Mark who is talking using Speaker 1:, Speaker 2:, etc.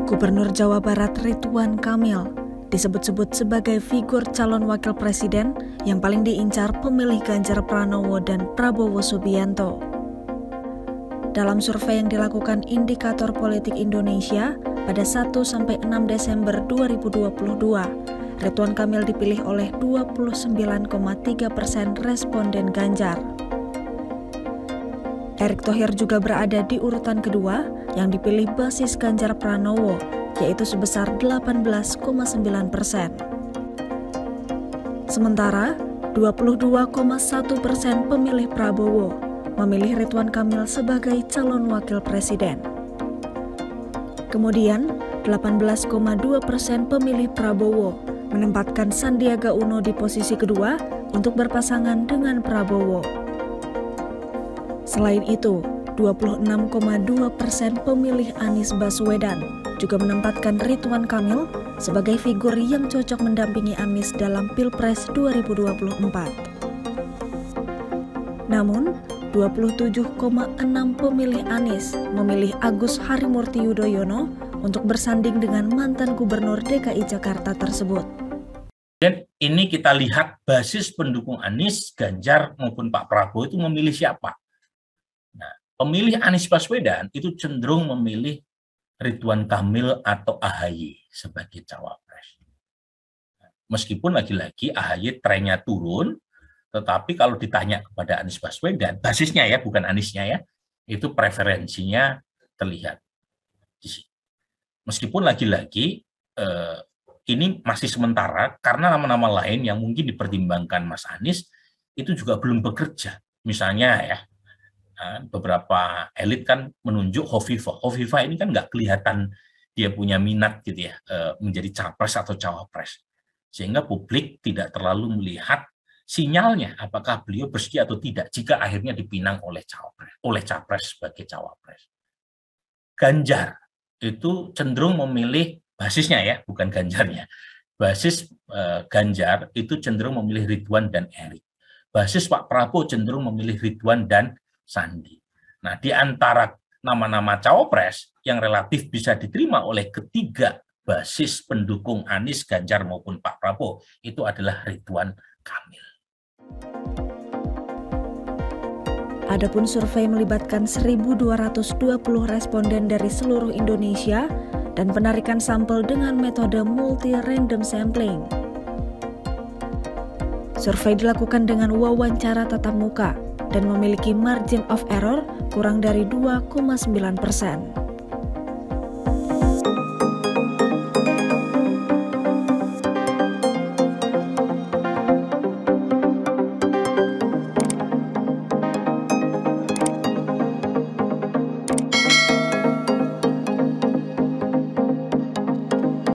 Speaker 1: Gubernur Jawa Barat Ridwan Kamil disebut-sebut sebagai figur calon wakil presiden yang paling diincar pemilih Ganjar Pranowo dan Prabowo Subianto. Dalam survei yang dilakukan Indikator Politik Indonesia pada 1-6 Desember 2022, Ridwan Kamil dipilih oleh 29,3% responden Ganjar. Erick Thohir juga berada di urutan kedua yang dipilih basis Ganjar Pranowo, yaitu sebesar 18,9%. Sementara, 22,1% pemilih Prabowo memilih Ridwan Kamil sebagai calon wakil presiden. Kemudian, 18,2% pemilih Prabowo menempatkan Sandiaga Uno di posisi kedua untuk berpasangan dengan Prabowo. Selain itu, 26,2% pemilih Anies Baswedan juga menempatkan Ridwan Kamil sebagai figur yang cocok mendampingi Anies dalam Pilpres 2024. Namun, 27,6% pemilih Anies memilih Agus Harimurti Yudhoyono untuk bersanding dengan mantan Gubernur DKI Jakarta tersebut.
Speaker 2: Dan ini kita lihat basis pendukung Anies, Ganjar maupun Pak Prabowo itu memilih siapa. Nah, pemilih Anies Baswedan itu cenderung memilih Ridwan Kamil atau AHY sebagai cawapres. Meskipun lagi-lagi AHY trennya turun, tetapi kalau ditanya kepada Anies Baswedan, basisnya ya, bukan Aniesnya ya, itu preferensinya terlihat. Meskipun lagi-lagi ini masih sementara karena nama-nama lain yang mungkin dipertimbangkan Mas Anies itu juga belum bekerja. Misalnya ya, beberapa elit kan menunjuk Hovifah. Hovifah ini kan nggak kelihatan dia punya minat gitu ya menjadi capres atau cawapres, sehingga publik tidak terlalu melihat sinyalnya apakah beliau bersedia atau tidak jika akhirnya dipinang oleh capres sebagai cawapres. Ganjar itu cenderung memilih basisnya ya, bukan Ganjarnya. Basis Ganjar itu cenderung memilih Ridwan dan Erick. Basis Pak Prabowo cenderung memilih Ridwan dan Sandi. Nah, di antara nama-nama cawapres yang relatif bisa diterima oleh ketiga basis pendukung Anies, Ganjar maupun Pak Prabowo itu adalah Ridwan Kamil.
Speaker 1: Adapun survei melibatkan 1.220 responden dari seluruh Indonesia dan penarikan sampel dengan metode multi-random sampling. Survei dilakukan dengan wawancara tatap muka dan memiliki margin of error kurang dari 2,9%.